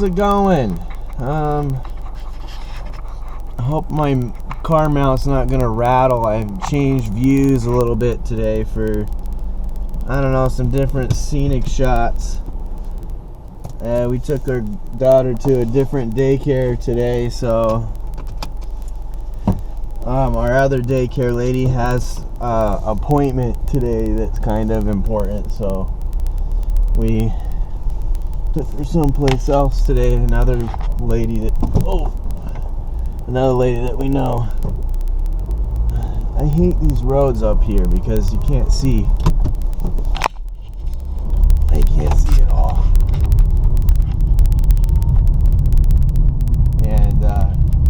How's it going? I hope my car mount's not gonna rattle. I've changed views a little bit today for, I don't know, some different scenic shots. We took our daughter to a different daycare today, so our other daycare lady has an appointment today that's kind of important, so we took her someplace else today. Another lady that we know. I hate these roads up here because you can't see. I can't see at all. And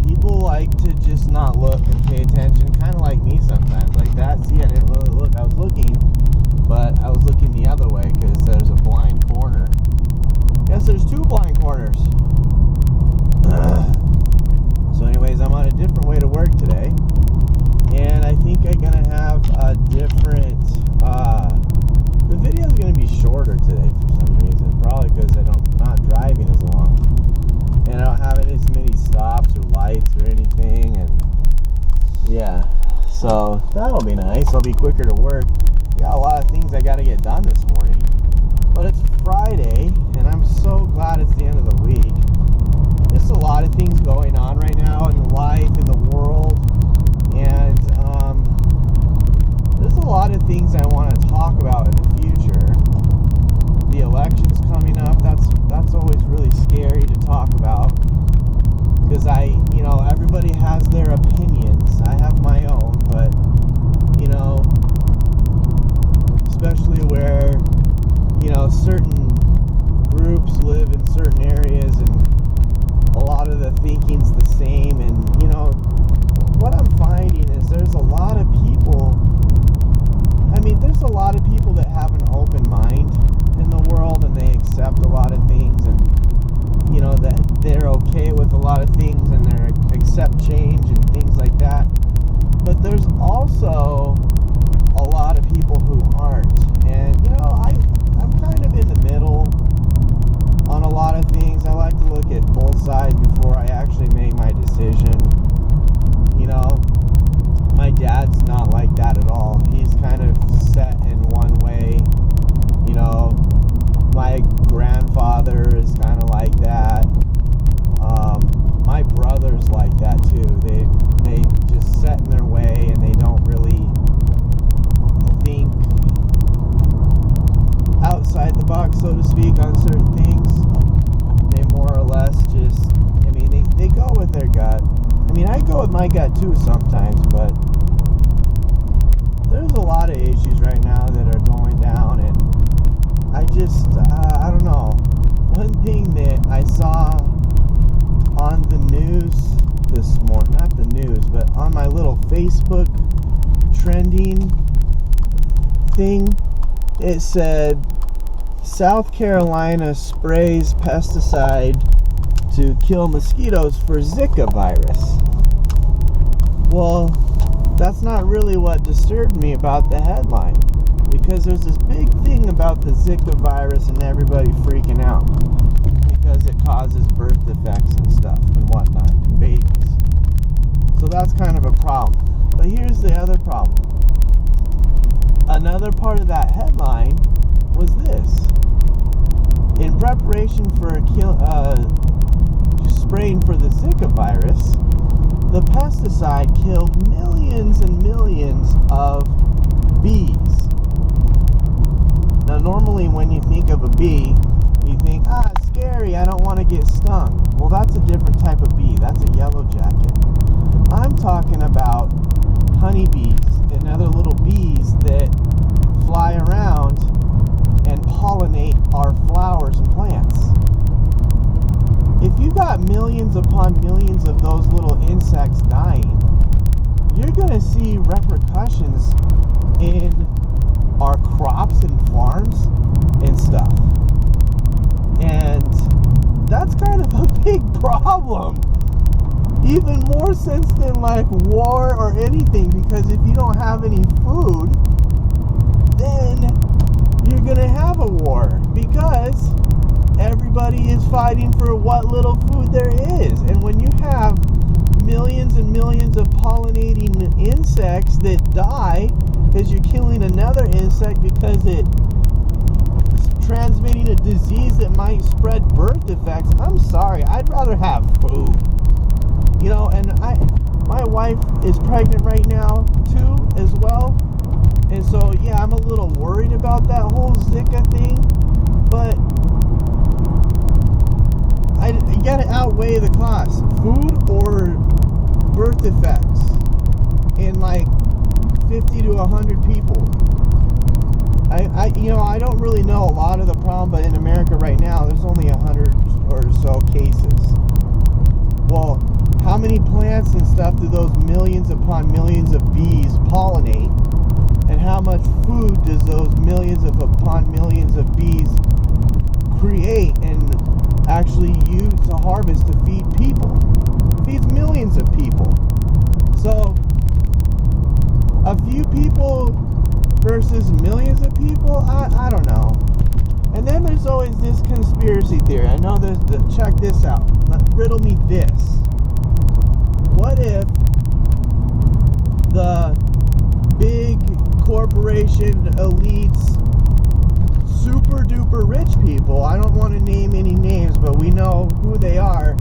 people like to just not look and pay attention, kind of like me sometimes. Like that, see, I didn't really look. I was looking, but I was looking the other way because there's a blind corner. Guess there's two blind corners. So anyways, I'm on a different way to work today, and I think I'm gonna have a different the video is gonna be shorter today for some reason, probably because I'm not driving as long and I don't have as many stops or lights or anything, and yeah, so that'll be nice. I'll be quicker to work. Got a lot of things I gotta get done this morning, but it's Friday and I'm so glad it's the end of the week. There's a lot of things going on right now in life, in the world, and there's a lot of things I want to talk about in the future. The election's coming up. That's always really scary to talk about because everybody has their opinions. I have my own, but especially where certain groups live in certain areas and a lot of the thinking's the same, and what I'm finding is there's a lot of people that have an open mind in the world, and they accept a lot of things, and that they're okay with a lot of things, and they accept change and things like that. But there's also a lot of people who aren't, and I'm kind of in the middle on a lot of things. I like to look at both sides before I actually make my decision. My dad's not like that at all. He's kind of set in one way. My grandfather is kind of like that. My brother's like that too. They just set in their way and they don't really think outside the box, so to speak, on certain things. They more or less just, they go with their gut. I go with my gut too sometimes, but there's a lot of issues right now that are going down, and I just, I don't know. One thing that I saw on the news this morning, not the news, but on my little Facebook trending thing, it said, South Carolina sprays pesticide to kill mosquitoes for Zika virus. Well, that's not really what disturbed me about the headline, because there's this big thing about the Zika virus and everybody freaking out because it causes birth defects and stuff and whatnot in babies. So that's kind of a problem. But here's the other problem. Another part of that headline was this. In preparation for spraying for the Zika virus, the pesticide killed millions and millions of bees. Now, normally when you think of a bee, you think, it's scary, I don't want to get stung. Well, that's a different type of bee. That's a yellow jacket. I'm talking about honeybees and other little bees that fly around and pollinate our flowers and plants. If you got millions upon millions of those little insects dying, you're going to see repercussions in our crops and farms and stuff. And that's kind of a big problem. Even more sense than like war or anything, because if you don't have any food, then you're going to have a war, because everybody is fighting for what little food there is. And when you have millions and millions of pollinating insects that die because you're killing another insect because it's transmitting a disease that might spread birth defects, I'm sorry, I'd rather have food. You know, and my wife is pregnant right now too as well. And so yeah, I'm a little worried about that whole Zika thing, but you gotta outweigh the cost. Food or birth defects in like 50 to 100 people. I don't really know a lot of the problem, but in America right now, there's only 100 or so cases. Well, how many plants and stuff do those millions upon millions of bees pollinate? And how much food does those millions upon millions of bees create and actually use to harvest to feed people? Feeds millions of people. So a few people versus millions of people, I don't know. And then there's always this conspiracy theory. I know check this out. Riddle me this. What if the big corporation elites, super duper rich people, I don't want to name any names, but we know who they are.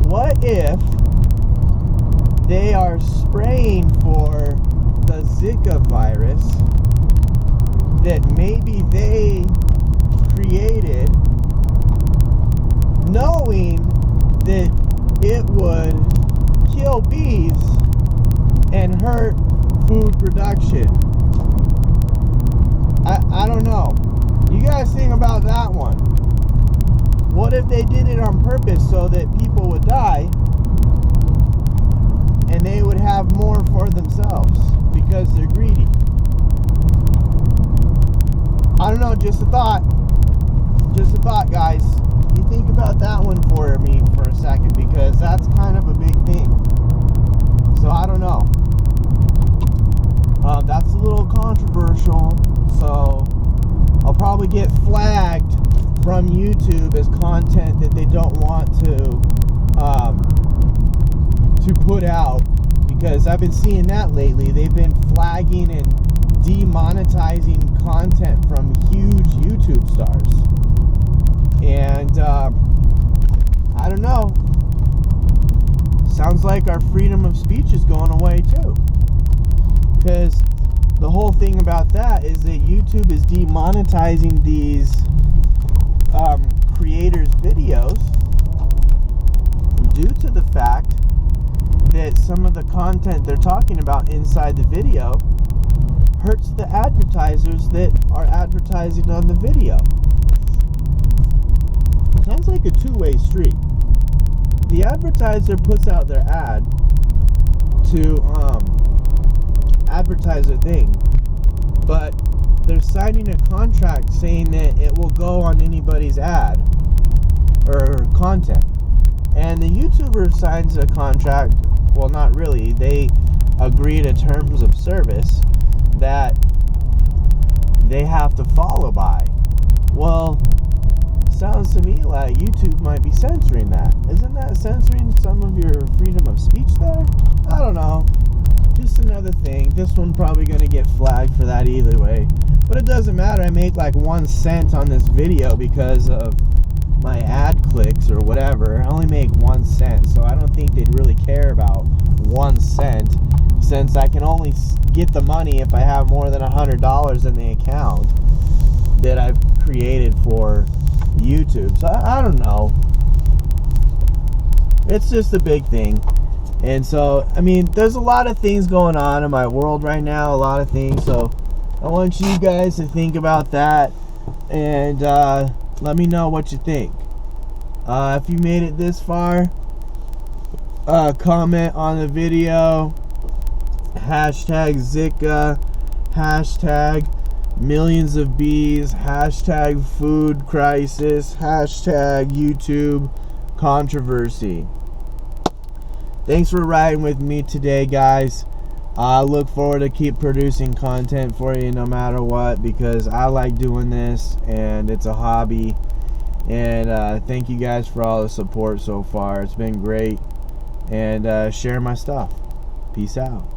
What if they are spraying for the Zika virus that maybe they created, knowing that it would kill bees and hurt food production? I don't know. You guys think about that one. What if they did it on purpose so that people would die and they would have more for themselves because they're greedy? I don't know, just a thought. Just a thought, guys. You think about that one for me for a second, because that's kind of a big thing. So I don't know. That's a little controversial, so I'll probably get flagged from YouTube as content that they don't want to put out, because I've been seeing that lately. They've been flagging and demonetizing content from huge YouTube stars, and I don't know. Sounds like our freedom of speech is going away too, because the whole thing about that is that YouTube is demonetizing these creators' videos due to the fact that some of the content they're talking about inside the video hurts the advertisers that are advertising on the video. Sounds like a two-way street. The advertiser puts out their ad to advertise their thing, but they're signing a contract saying that it will go on anybody's ad or content. And the YouTuber signs a contract, well, not really, they agree to terms of service that they have to follow by. Well, sounds to me like YouTube might be censoring that. Isn't that censoring some of your freedom of speech there? I don't know. Just another thing. This one probably going to get flagged for that either way. But it doesn't matter. I make like 1 cent on this video because of my ad clicks or whatever. I only make 1 cent, so I don't think they'd really care about 1 cent, since I can only get the money if I have more than $100 in the account that I've created for YouTube. So I don't know. It's just a big thing. And so, I mean, there's a lot of things going on in my world right now, a lot of things. So I want you guys to think about that and let me know what you think. If you made it this far, comment on the video, hashtag Zika, hashtag millions of bees, hashtag food crisis, hashtag YouTube controversy. Thanks for riding with me today, guys. I look forward to keep producing content for you no matter what, because I like doing this and it's a hobby, And thank you guys for all the support so far. It's been great. And share my stuff. Peace out.